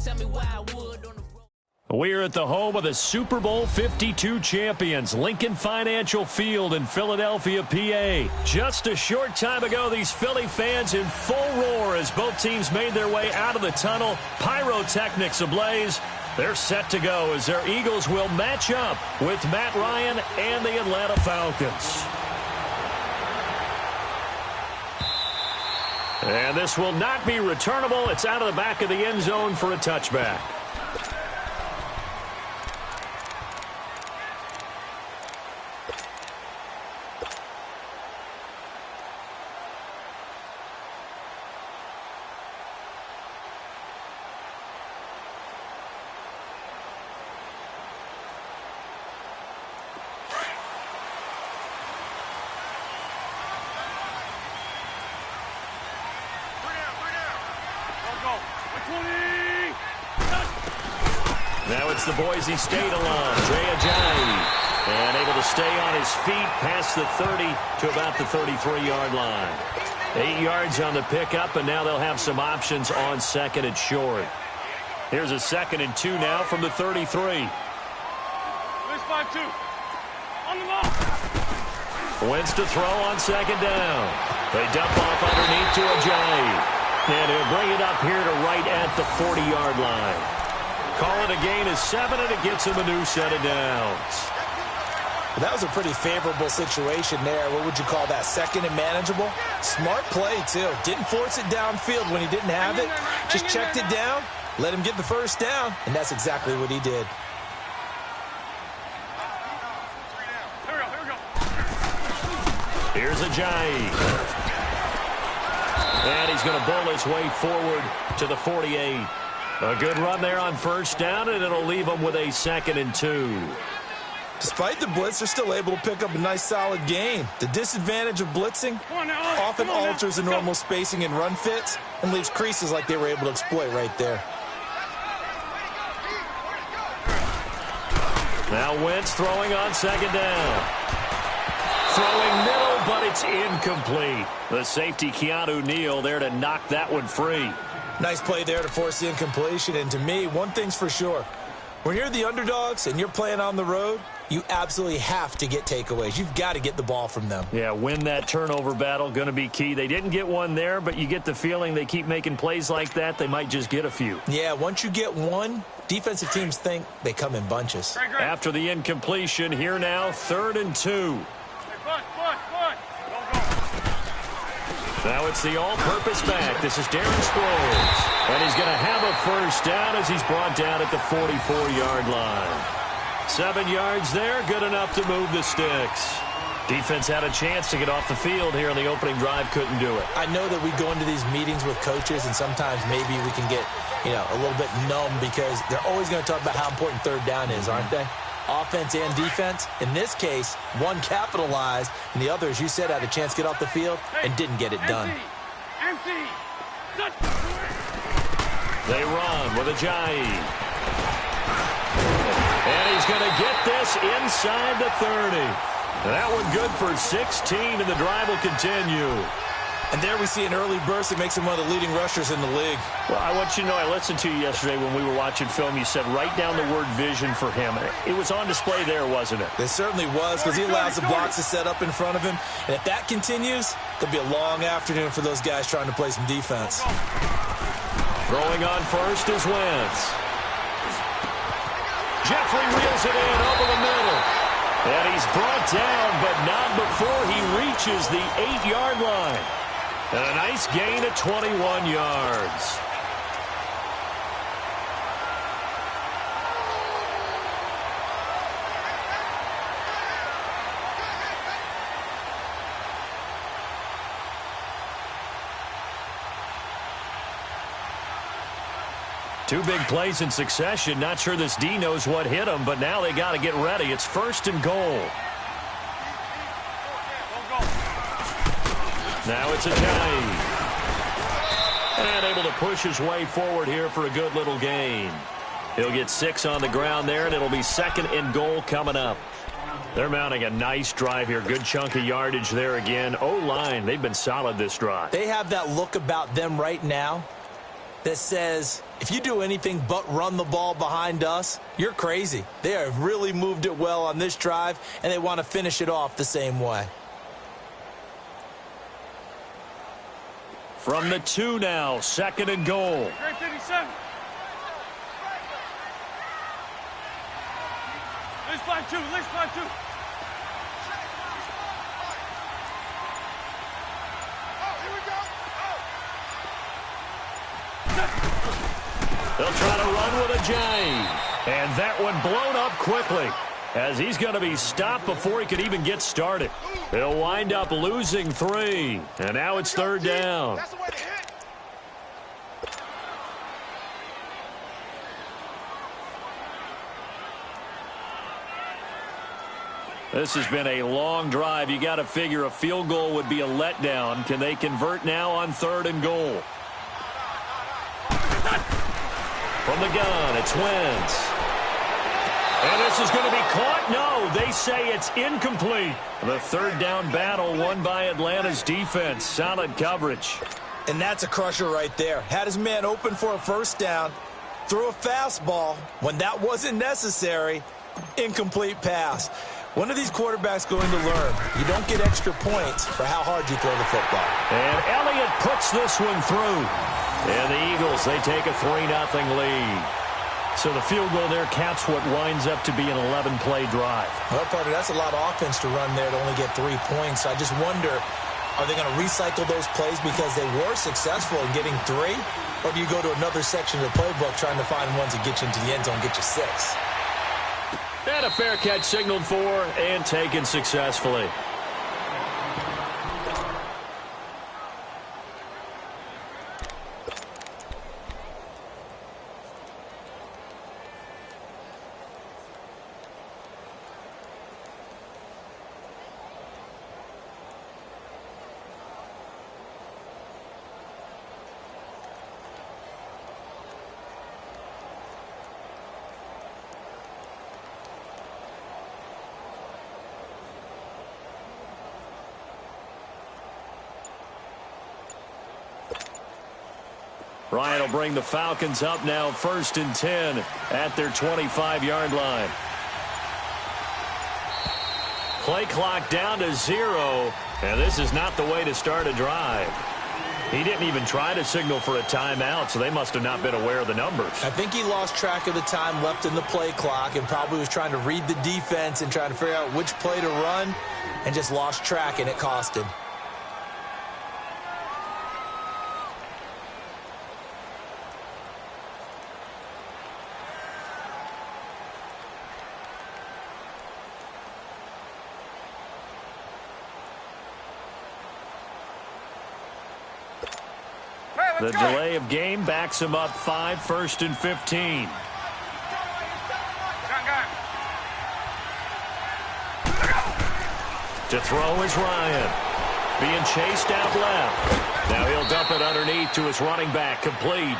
tell me why I would on the road. We're at the home of the Super Bowl 52 champions, Lincoln Financial Field in Philadelphia, PA. Just a short time ago, these Philly fans in full roar as both teams made their way out of the tunnel. Pyrotechnics ablaze. They're set to go as their Eagles will match up with Matt Ryan and the Atlanta Falcons. And this will not be returnable. It's out of the back of the end zone for a touchback. Now it's the Boise State alum, Jay Ajayi, and able to stay on his feet past the 30 to about the 33-yard line. 8 yards on the pickup, and now they'll have some options on second and short. Here's a 2nd and 2 now from the 33. 5-2. On the ball. Wentz to throw on 2nd down. They dump off underneath to Ajayi. And he'll bring it up here to right at the 40-yard line. Call it a gain of 7, and it gets him a new set of downs. That was a pretty favorable situation there. What would you call that? 2nd and manageable? Smart play, too. Didn't force it downfield when he didn't have it. Just checked it down, let him get the first down, and that's exactly what he did. Here's Ajayi. And he's going to bowl his way forward to the 48. A good run there on 1st down, and it'll leave them with a 2nd and 2. Despite the blitz, they're still able to pick up a nice, solid gain. The disadvantage of blitzing often alters the normal spacing and run fits and leaves creases like they were able to exploit right there. Now Wentz throwing on 2nd down. Throwing middle, but it's incomplete. The safety, Keanu Neal, there to knock that one free. Nice play there to force the incompletion. And to me, one thing's for sure. When you're the underdogs and you're playing on the road, you absolutely have to get takeaways. You've got to get the ball from them. Yeah, win that turnover battle, going to be key. They didn't get one there, but you get the feeling they keep making plays like that, they might just get a few. Yeah, once you get one, defensive teams think they come in bunches. After the incompletion, here now, 3rd and 2. Now it's the all-purpose back. This is Darren Sproles. And he's going to have a 1st down as he's brought down at the 44-yard line. 7 yards there, good enough to move the sticks. Defense had a chance to get off the field here in the opening drive, couldn't do it. I know that we go into these meetings with coaches, and sometimes maybe we can get, a little bit numb because they're always going to talk about how important 3rd down is, aren't they? Offense and defense. In this case, one capitalized, and the other, as you said, had a chance to get off the field and didn't get it done. They run with Ajayi. And he's going to get this inside the 30. That one good for 16, and the drive will continue. And there we see an early burst that makes him one of the leading rushers in the league. Well, I want you to know, I listened to you yesterday when we were watching film. You said write down the word vision for him. It was on display there, wasn't it? It certainly was, because he allows the blocks to set up in front of him. And if that continues, there'll be a long afternoon for those guys trying to play some defense. Throwing on 1st is Wentz. Jeffrey reels it in over the middle. And he's brought down, but not before he reaches the 8-yard line. And a nice gain of 21 yards. Two big plays in succession. Not sure this D knows what hit him, but now they got to get ready. It's 1st and goal. Now it's Ajayi. And able to push his way forward here for a good little gain. He'll get 6 on the ground there, and it'll be 2nd and goal coming up. They're mounting a nice drive here. Good chunk of yardage there again. O-line, they've been solid this drive. They have that look about them right now that says, if you do anything but run the ball behind us, you're crazy. They have really moved it well on this drive, and they want to finish it off the same way. From the 2 now, 2nd and goal. Great 57. Let's fly 2. Let's fly 2. They'll try to run with a J. And that one blown up quickly, as he's going to be stopped before he could even get started. He'll wind up losing 3. And now it's 3rd down. This has been a long drive. You got to figure a field goal would be a letdown. Can they convert now on 3rd and goal? From the gun, it's Wentz. And this is going to be caught. No, they say it's incomplete. The 3rd down battle won by Atlanta's defense. Solid coverage. And that's a crusher right there. Had his man open for a 1st down. Threw a fastball when that wasn't necessary. Incomplete pass. When are these quarterbacks going to learn? You don't get extra points for how hard you throw the football. And Elliott puts this one through. And the Eagles, they take a 3-0 lead. So the field goal there caps what winds up to be an 11-play drive. Well, partner, that's a lot of offense to run there to only get 3 points. I just wonder, are they going to recycle those plays because they were successful in getting 3? Or do you go to another section of the playbook trying to find ones that get you into the end zone, get you 6? And a fair catch signaled for and taken successfully. Ryan will bring the Falcons up now 1st and 10 at their 25-yard line. Play clock down to 0, and this is not the way to start a drive. He didn't even try to signal for a timeout, so they must have not been aware of the numbers. I think he lost track of the time left in the play clock and probably was trying to read the defense and trying to figure out which play to run and just lost track, and it cost him. The delay of game backs him up 5, 1st and 15. To throw is Ryan. Being chased out left. Now he'll dump it underneath to his running back, complete.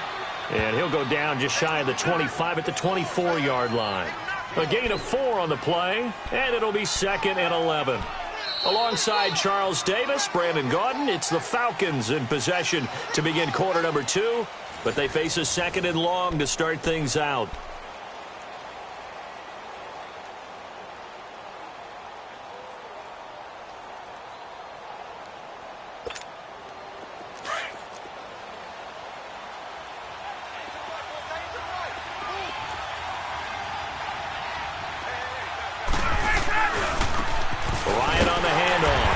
And he'll go down just shy of the 25 at the 24-yard line. A gain of 4 on the play, and it'll be 2nd and 11. Alongside Charles Davis, Brandon Gaudin, it's the Falcons in possession to begin quarter number 2, but they face a 2nd and long to start things out.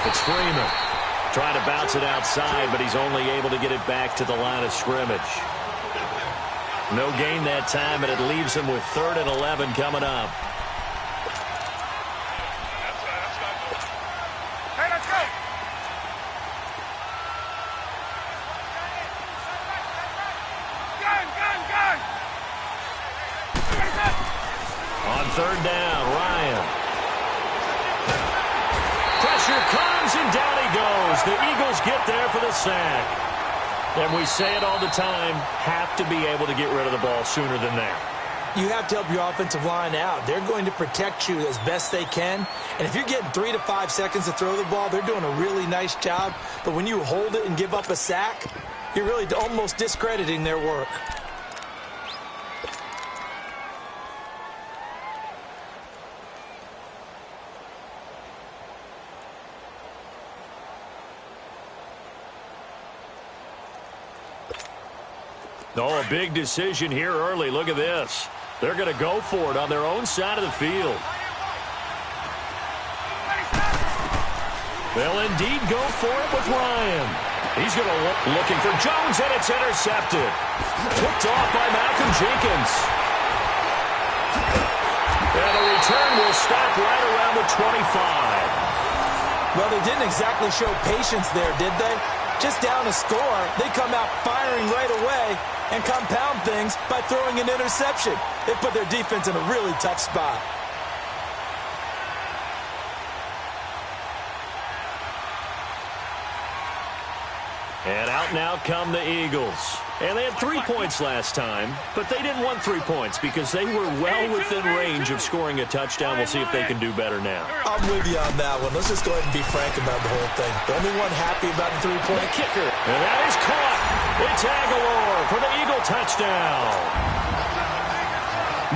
It's Freeman. Trying to bounce it outside, but he's only able to get it back to the line of scrimmage. No gain that time, and it leaves him with 3rd and 11 coming up. Hey, let's go. On 3rd down, Ryan. Pressure comes, and down he goes. The Eagles get there for the sack. And we say it all the time, have to be able to get rid of the ball sooner than that. You have to help your offensive line out. They're going to protect you as best they can. And if you're getting 3 to 5 seconds to throw the ball, they're doing a really nice job. But when you hold it and give up a sack, You're really almost discrediting their work. Oh, a big decision here early. Look at this. They're going to go for it on their own side of the field. They'll indeed go for it with Ryan. He's going to looking for Jones, and it's intercepted. Picked off by Malcolm Jenkins. And the return will stop right around the 25. Well, they didn't exactly show patience there, did they? Just down a score, they come out firing right away and compound things by throwing an interception. They put their defense in a really tough spot. And out now come the Eagles. And they had 3 points last time, but they didn't want 3 points because they were well within range of scoring a touchdown. We'll see if they can do better now. I'm with you on that one. Let's just go ahead and be frank about the whole thing. The only one happy about the three-point kicker. And that is caught. It's Aguilar for the Eagle touchdown.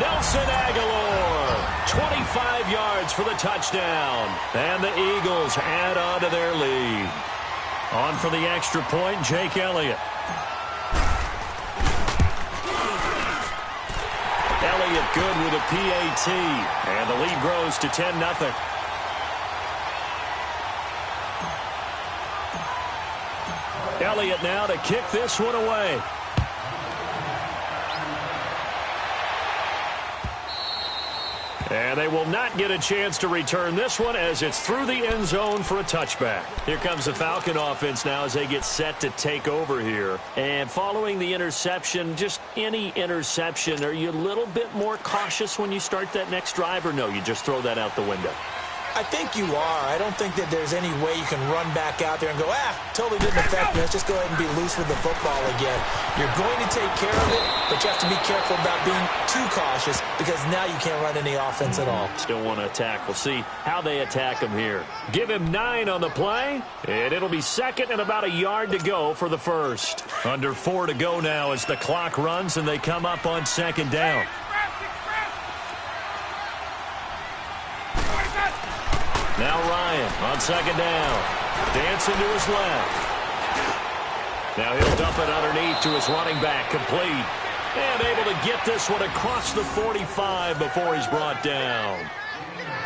Nelson Aguilar, 25 yards for the touchdown. And the Eagles add on to their lead. On for the extra point, Jake Elliott. Elliott good with a PAT. And the lead grows to 10-0. Elliott now to kick this one away. And they will not get a chance to return this one as it's through the end zone for a touchback. Here comes the Falcon offense now as they get set to take over here. And following the interception, just any interception, are you a little bit more cautious when you start that next drive, or no, you just throw that out the window? I think you are. I don't think that there's any way you can run back out there and go, totally didn't affect me. Let's just go ahead and be loose with the football again. You're going to take care of it, but you have to be careful about being too cautious because now you can't run any offense at all. Still want to attack. We'll see how they attack him here. Give him 9 on the play, and it'll be second and about a yard to go for the first. Under 4 to go now as the clock runs and they come up on second down. Now Ryan on second down. Dancing to his left. Now he'll dump it underneath to his running back. Complete. And able to get this one across the 45 before he's brought down.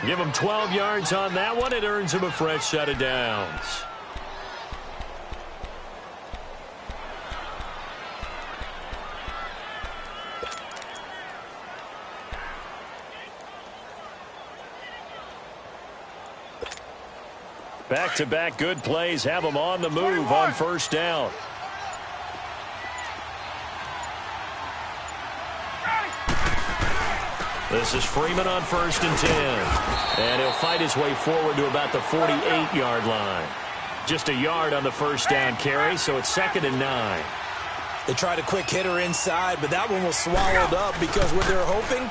Give him 12 yards on that one. It earns him a fresh set of downs. Back-to-back good plays have them on the move on first down. This is Freeman on 1st and 10. And he'll fight his way forward to about the 48-yard line. Just a yard on the first down carry, so it's 2nd and 9. They tried a quick hitter inside, but that one was swallowed up because what they're hoping,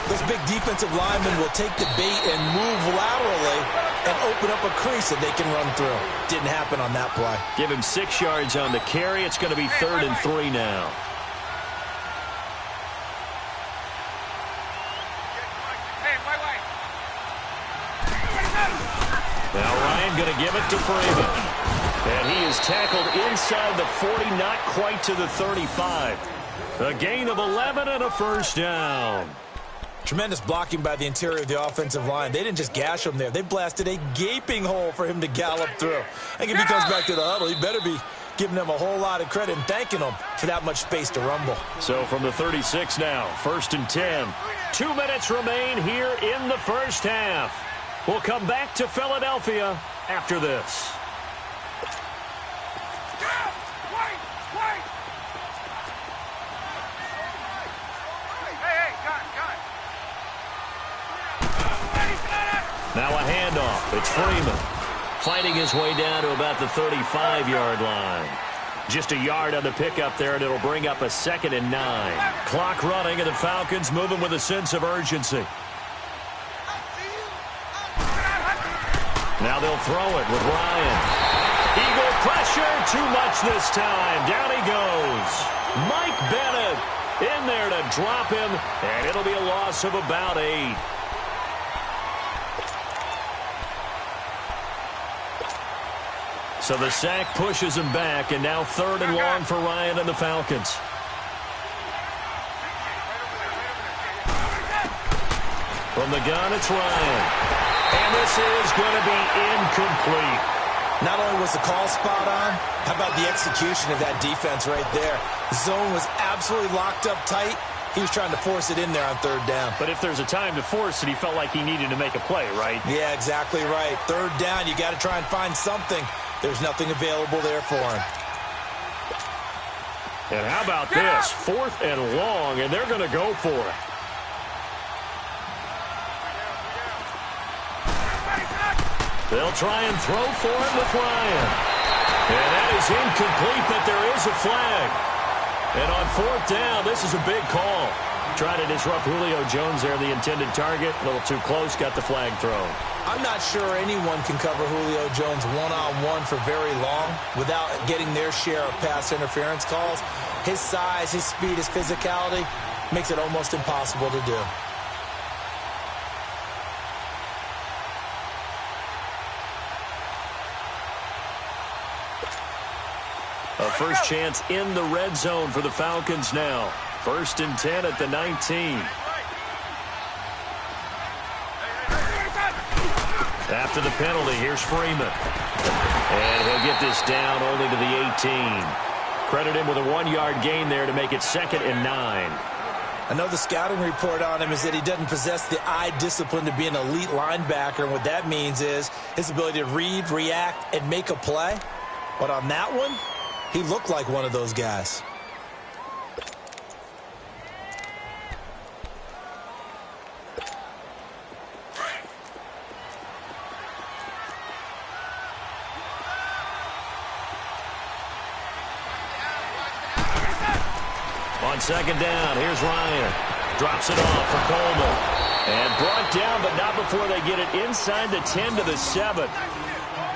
those big defensive linemen will take the bait and move laterally and open up a crease that they can run through. Didn't happen on that play. Give him 6 yards on the carry. It's going to be 3rd and 3 now. Now Ryan going to give it to Freeman. And he is tackled inside the 40, not quite to the 35. A gain of 11 and a first down. Tremendous blocking by the interior of the offensive line. They didn't just gash him there. They blasted a gaping hole for him to gallop through. I think if he comes back to the huddle, he better be giving them a whole lot of credit and thanking them for that much space to rumble. So from the 36 now, 1st and 10. 2 minutes remain here in the first half. We'll come back to Philadelphia after this. Now a handoff. It's Freeman fighting his way down to about the 35-yard line. Just a yard on the pickup there, and it'll bring up a 2nd and 9. Clock running, and the Falcons moving with a sense of urgency. Now they'll throw it with Ryan. Eagle pressure, too much this time. Down he goes. Mike Bennett in there to drop him, and it'll be a loss of about 8. So the sack pushes him back, and now 3rd and long for Ryan and the Falcons. From the gun, it's Ryan. And this is going to be incomplete. Not only was the call spot on, how about the execution of that defense right there? The zone was absolutely locked up tight. He was trying to force it in there on 3rd down. But if there's a time to force it, he felt like he needed to make a play, right? Yeah, exactly right. 3rd down, you got to try and find something. There's nothing available there for him. And how about this? 4th and long, and they're going to go for it. They'll try and throw for it with Ryan. And that is incomplete, but there is a flag. And on 4th down, this is a big call. Try to disrupt Julio Jones there, the intended target. A little too close, got the flag thrown. I'm not sure anyone can cover Julio Jones one-on-one for very long without getting their share of pass interference calls. His size, his speed, his physicality makes it almost impossible to do. A first chance in the red zone for the Falcons now. 1st and 10 at the 19. After the penalty, here's Freeman. And he'll get this down only to the 18. Credit him with a 1-yard gain there to make it 2nd and 9. I know the scouting report on him is that he doesn't possess the eye discipline to be an elite linebacker. And what that means is his ability to read, react, and make a play. But on that one, he looked like one of those guys. On 2nd down, here's Ryan. Drops it off for Coleman. And brought down, but not before they get it inside the 10 to the 7.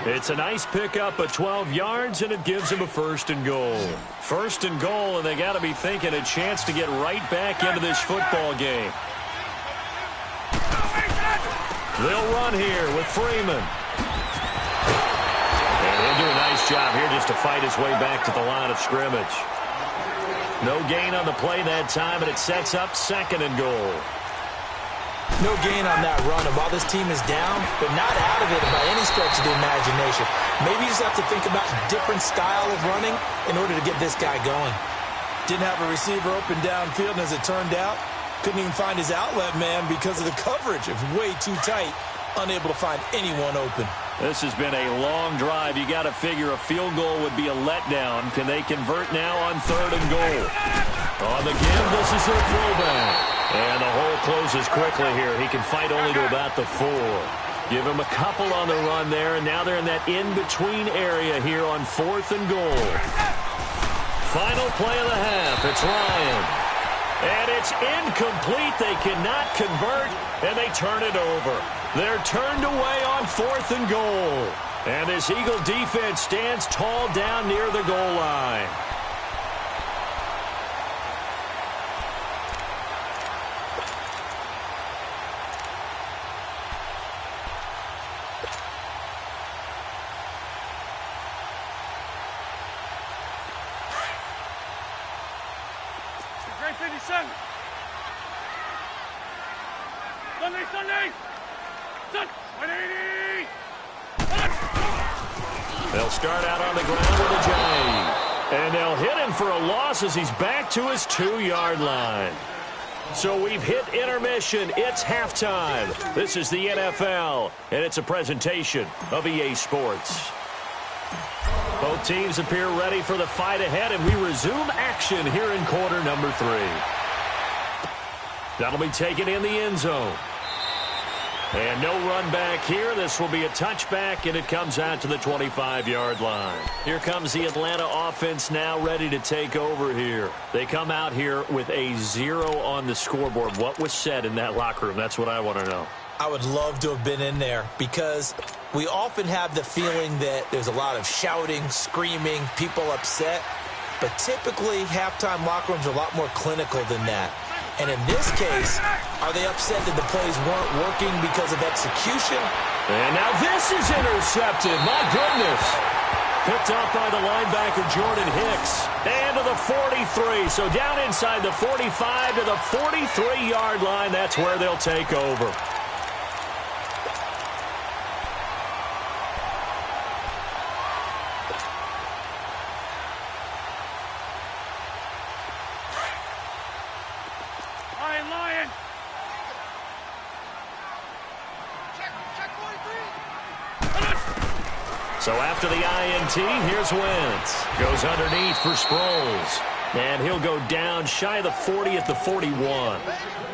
It's a nice pickup of 12 yards, and it gives him a 1st and goal. 1st and goal, and they got to be thinking a chance to get right back into this football game. They'll run here with Freeman. And he'll do a nice job here just to fight his way back to the line of scrimmage. No gain on the play that time, and it sets up 2nd and goal. No gain on that run, and while this team is down, they're not out of it by any stretch of the imagination. Maybe you just have to think about a different style of running in order to get this guy going. Didn't have a receiver open downfield, and as it turned out, couldn't even find his outlet man because of the coverage. It was way too tight, unable to find anyone open. This has been a long drive. You got to figure a field goal would be a letdown. Can they convert now on 3rd and goal? On the give, this is their throwback. And the hole closes quickly here. He can fight only to about the 4. Give him a couple on the run there, and now they're in that in-between area here on 4th and goal. Final play of the half. It's Ryan. And it's incomplete. They cannot convert, and they turn it over. They're turned away on 4th and goal. And this Eagle defense stands tall down near the goal line. Great 57. Sunday. 180. They'll start out on the ground with a J. And they'll hit him for a loss as he's back to his 2-yard line. So we've hit intermission. It's halftime. This is the NFL, and it's a presentation of EA Sports. Both teams appear ready for the fight ahead, and we resume action here in quarter number 3. That'll be taken in the end zone. And no run back here. This will be a touchback, and it comes out to the 25-yard line. Here comes the Atlanta offense now ready to take over here. They come out here with a 0 on the scoreboard. What was said in that locker room? That's what I want to know. I would love to have been in there because we often have the feeling that there's a lot of shouting, screaming, people upset. But typically, halftime locker rooms are a lot more clinical than that. And in this case, are they upset that the plays weren't working because of execution? And now this is intercepted. My goodness. Picked up by the linebacker, Jordan Hicks. And to the 43. So down inside the 45 to the 43-yard line. That's where they'll take over. Lion. So after the INT, here's Wentz. Goes underneath for Sproles. And he'll go down shy of the 40 at the 41.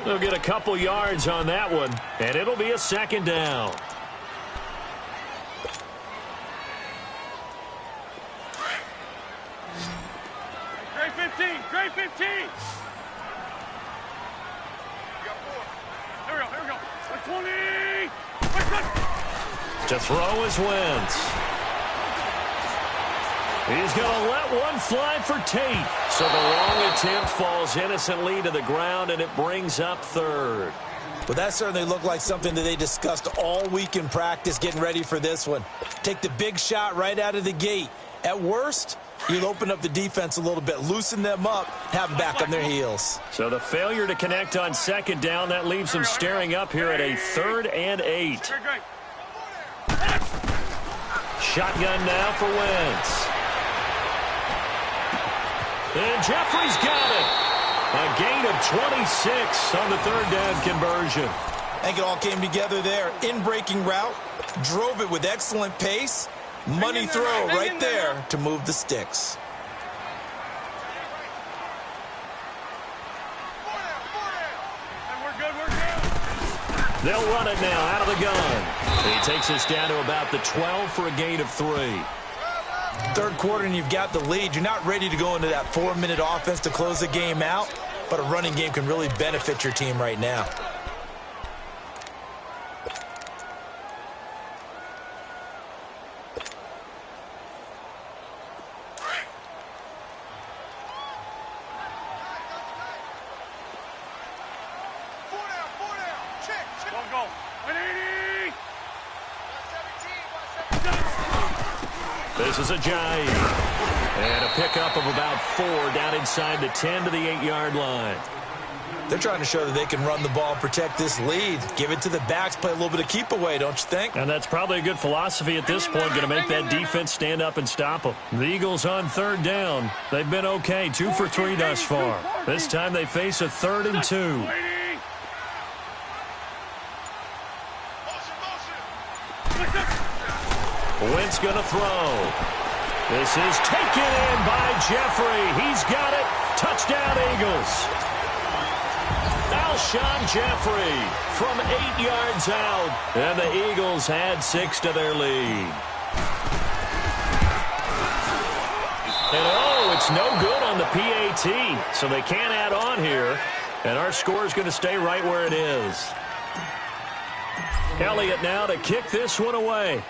They'll get a couple yards on that one, and it'll be a second down. Great 15. Great 15. Here we go. 20. To throw is Wentz. He's going to let one fly for Tate. So the long attempt falls innocently to the ground, and it brings up third. But that certainly looked like something that they discussed all week in practice getting ready for this one. Take the big shot right out of the gate. At worst, you'll open up the defense a little bit, loosen them up, have them back on their heels. So the failure to connect on second down, that leaves them staring up here at a 3rd and 8. Shotgun now for Wentz. And Jeffrey's got it. A gain of 26 on the 3rd down conversion. I think it all came together there. In-breaking route, drove it with excellent pace. Money throw right there to move the sticks. We're good. They'll run it now out of the gun. He takes us down to about the 12 for a gain of 3. Third quarter and you've got the lead. You're not ready to go into that 4-minute offense to close the game out, but a running game can really benefit your team right now. Go. 180. This is a Ajayi. And a pickup of about 4 down inside the 10 to the 8-yard line. They're trying to show that they can run the ball, protect this lead. Give it to the backs, play a little bit of keep away, don't you think? And that's probably a good philosophy at this point, going to make that defense stand up and stop them. The Eagles on 3rd down. They've been okay, 2 for 3 thus far. This time they face a 3rd and 2. Wentz going to throw. This is taken in by Jeffrey. He's got it. Touchdown, Eagles. Alshon Jeffrey from 8 yards out. And the Eagles add 6 to their lead. And oh, it's no good on the PAT. So they can't add on here. And our score is going to stay right where it is. Elliott now to kick this one away.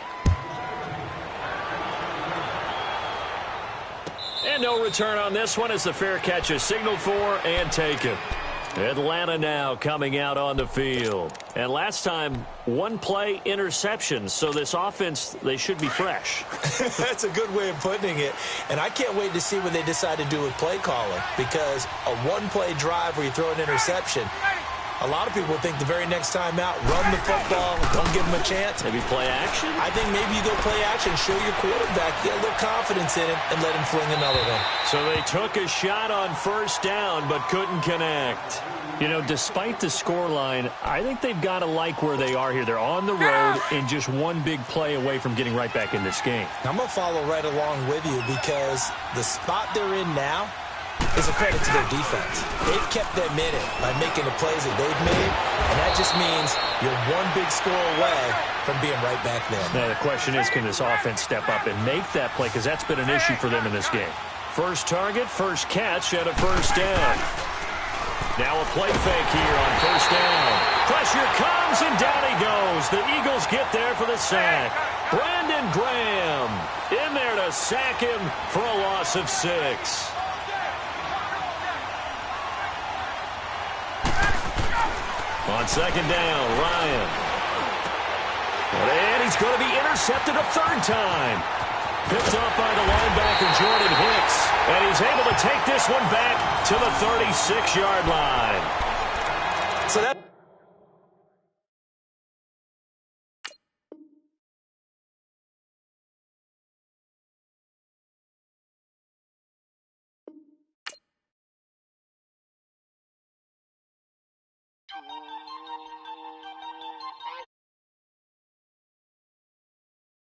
And no return on this one as the fair catch is signaled for and taken. Atlanta now coming out on the field. And last time, 1 play interception. So this offense, they should be fresh. That's a good way of putting it. And I can't wait to see what they decide to do with play calling. Because a 1-play drive where you throw an interception, a lot of people think the very next time out, run the football, don't give them a chance. Maybe play action? I think maybe you go play action, show your quarterback, get a little confidence in him, and let him fling another one. So they took a shot on 1st down, but couldn't connect. You know, despite the scoreline, I think they've got to like where they are here. They're on the road and just 1 big play away from getting right back in this game. I'm going to follow right along with you because the spot they're in now, is a credit to their defense. They've kept them in it by making the plays that they've made, and that just means you're one big score away from being right back there. Now, the question is, can this offense step up and make that play? Because that's been an issue for them in this game. First target, first catch, and a first down. Now a play fake here on first down. Pressure comes, and down he goes. The Eagles get there for the sack. Brandon Graham in there to sack him for a loss of 6. On second down, Ryan. And he's going to be intercepted a third time. Picked up by the linebacker, Jordan Hicks. And he's able to take this one back to the 36-yard line.